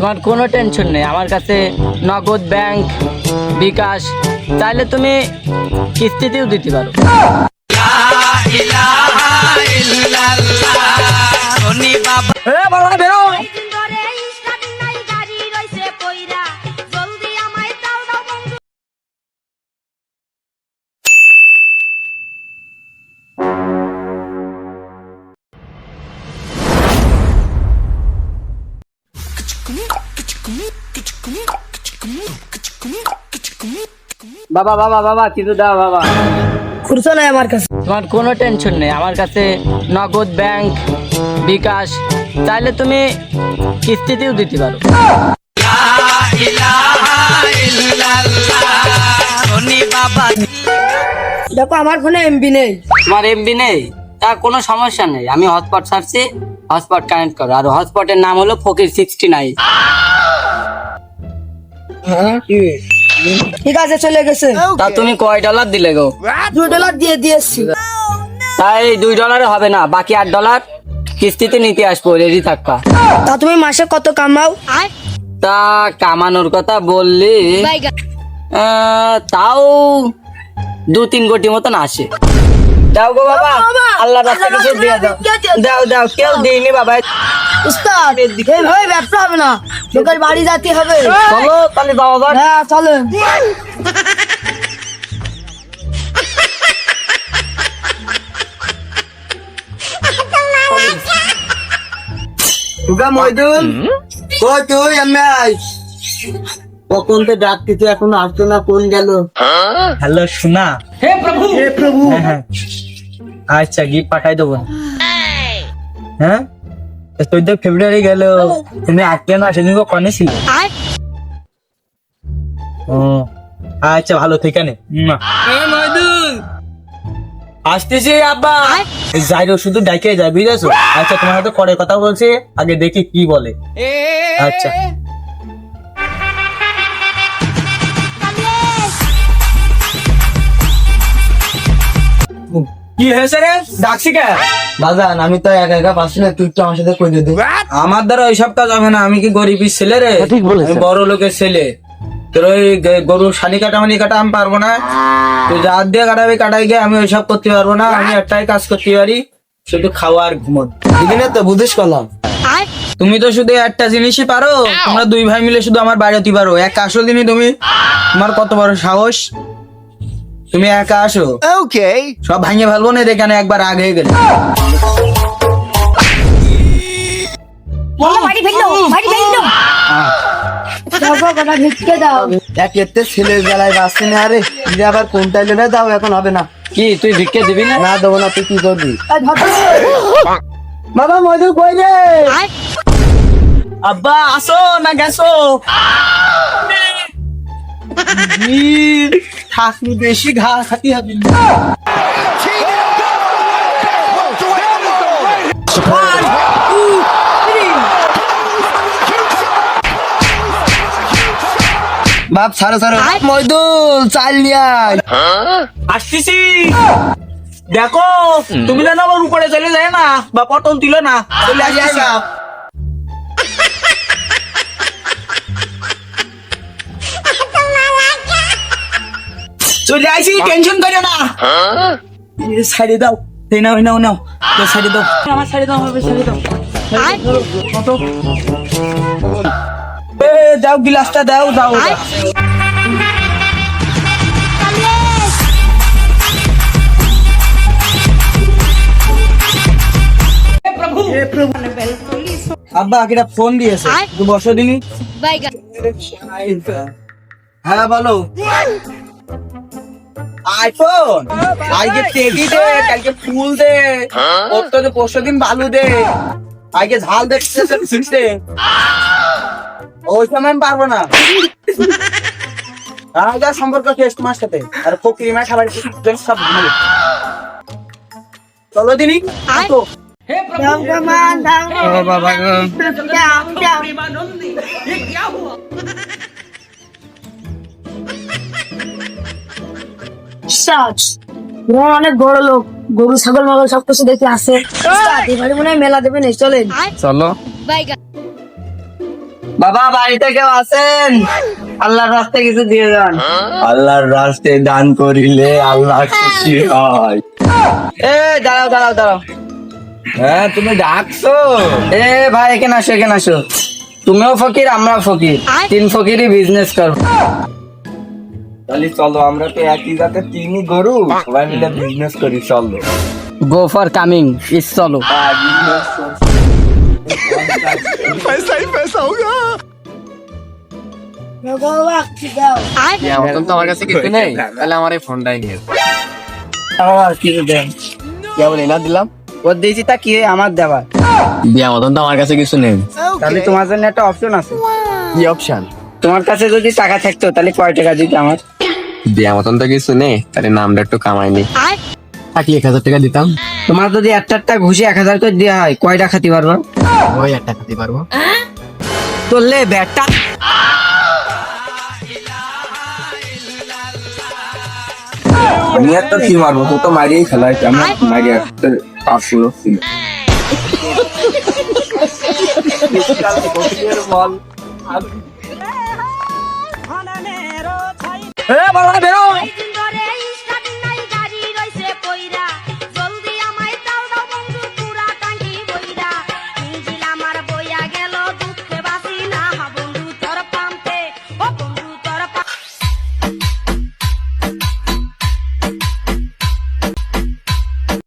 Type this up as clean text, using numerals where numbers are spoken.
তোমার কোনো টেনশন নেই, আমার কাছে নগদ, ব্যাংক, বিকাশ, চাইলে তুমি কিস্তিতেও দিতে পারো। বাবা বাবা বাবা কিছু দাও বাবা। খুরসা নাই আমার কাছে। তোমার কোনো টেনশন নেই, আমার কাছে নগদ, ব্যাংক, বিকাশ, চাইলে তুমি কিস্তিতেও দিতে পারো। দেখো আমার ফোনে এমবি নেই। তোমার এমবি নেই? তা কোনো সমস্যা নেই, আমি হটস্পট ছাড়ছি, হটস্পট কানেক্ট করো। আর হটস্পটের নাম হলো ফকির 69। ঠিক আছে, চলে গেছে। তা তুমি কয় ডলার দিলে গো? $2 দিয়ে দিয়েছি। তাই $2 হবে না, বাকি $8 কিস্তিতে নিতে আসবো, রেডি থাকবা। তা তুমি মাসে কত কামাও? তা কামানোর কথা বললি তাও 2-3 কোটি মতন আসে। দাও গো বাবা, আল্লাহ রাস্তা কিছু দিয়ে দাও। দাও দাও, কেউ দিইনি বাবা। উস্তাদ, এইভাবে ব্যবসা হবে না, লোকের বাড়ি যেতে হবে। চলো তাহলে দাও বাবা। হ্যাঁ চলো। মইদুল কই তুই? কখন তো ডাকতি, তুই এখন আসতো না, কোন গেল? হ্যালো সোনা। হে প্রভু, হে প্রভু। হ্যাঁ আচ্ছা, গিফট পাঠাই দেবো। হ্যাঁ তুই তো ফেব্রুয়ারি গেল, তুমি আসলে না, সেদিন কনে ছিল? ও আচ্ছা, ভালো থেকে নে। আসতেছি আব্বা। যাইরো শুধু ডাইকে যাই, বুঝেছো? আচ্ছা তোমার হাতে পরে কথা বলছি, আগে দেখি কি বলে। আচ্ছা কি হয়েছে রে, ডাকছি কে? বাজান আমি তো একা একা পাচ্ছি না, তুই তো আমার সাথে কই দে। আমার দ্বারা ওইসব কাজ হবে না, আমি কি গরিবের ছেলে রে? ঠিক বলেছেন। আমি বড় লোকের ছেলে। তোর ওই গরু শানি কাটামানি কাটা আমি পারবো না। তুই যা দিয়ে কাটাবি কাটাই গিয়ে, আমি ওইসব করতে পারবো না। আমি একটাই কাজ করতে পারি, শুধু খাওয়া আর ঘুমন। দিদিনে তো বুঝিস কলাম। তুমি তো শুধু একটা জিনিসই পারো, তোমরা দুই ভাই মিলে শুধু আমার বাইরে হতে পারো। এক আসো দিনই তুমি, তোমার কত বড় সাহস, তুমি একা আসো। ওকে, সব ভাঙে ফেলবো না এখানে একবার আগে গেলে। বাড়ি ফেললো, বাড়ি ফেললো। দাও গো, কটা ভিক্ষে দাও। এক এতে ছেলের বেলায় বাঁচছে না, আরে দিদি আবার কোনটা এলে দাও, এখন হবে না। কি তুই ভিক্ষে দিবি না? না দেবো না, তুই কি করবি? এই ধরো। বাবা মইদুল কই রে? আব্বা আসো না গেছো? থাকলে বেশি ঘা খাতি হবে। বাপ ছাড়ো ছাড়ো, মইদুল চাল নিয়ে আয়। আসতেছি, দেখো তুমি যেন আমার উপরে চলে যায় না, বা পটন তুলো না, চলে আসছি। চলে আসি, টেনশন করো না। সাইডে দাও, এই নাও, নাও নাও, সাইডে দাও, আমার সাইডে দাও, আমার সাইডে দাও। দাও গিলাসটা, দাও দাও। আব্বা একটা ফোন দিয়েছে, একটু বসো দিনি। হ্যাঁ বলো। আইফোন আজকে টেডি দে, কালকে ফুল দে, পরশু দিন বালু দে, আজকে ঝাল দেখতে ওই সময় আমি পারবো না। আগে সম্পর্ক শেষ তোমার সাথে, আর ফকিরি মা খাবার সব চলো দিনি। দাও গো মা, দাও। বাবা দাও, দাও। উস্তাদ, তোমার অনেক বড় লোক, গরু ছাগল মাগল সবকিছু দেখে আসে। উস্তাদ, এবারে মনে হয় মেলা দেবে না, চলেন। চলো। বাবা বাড়িতে কেউ আছেন? আল্লাহর রাস্তায় কিছু দিয়ে যান। আল্লাহর রাস্তায় দান করিলে আল্লাহ খুশি হয়। এ দাঁড়াও দাঁড়াও দাঁড়াও। হ্যাঁ তুমি ডাকছো? এ ভাই এখানে আসো এখানে আসো। তুমিও ফকির আমরাও ফকির, তিন ফকিরই বিজনেস করো। তাহলে চলো, আমরা তো একই জাতের তিনই গরু, সবাই মিলে বিজনেস করি, চলো। গো ফর কামিং ইস চলো। বাবা কি দাও মতন তো আমার কাছে কিছু নেই, তাহলে আমার এই ফোনটাই নিয়ে আমার কিছু দেন। কেমন না দিলাম। ওর দিয়েছি তা কি আমার দেওয়ার। দিয়া মতন তো আমার কাছে কিছু নেই। তাহলে তোমার জন্য একটা অপশন আছে। কি অপশন? তোমার কাছে যদি টাকা থাকতো তাহলে কয় টাকা দিতে আমার? দিয়া মতন তো কিছু নেই, তাহলে নামটা একটু কামাইনি। থাকি 1000 টাকা দিতাম। তোমার যদি একটা ঘুষি 1000 করে দেওয়া হয় কয়টা খাতে পারবো? ওই 1 টাকা দিতে পারবো। তোরলে ব্যাটটা আমি একটা কি মারবো, তো মারিয়েই খেলাই, আমার মারিয়ে একটা পাঁচশো ছিল। এ বাবা বেরো।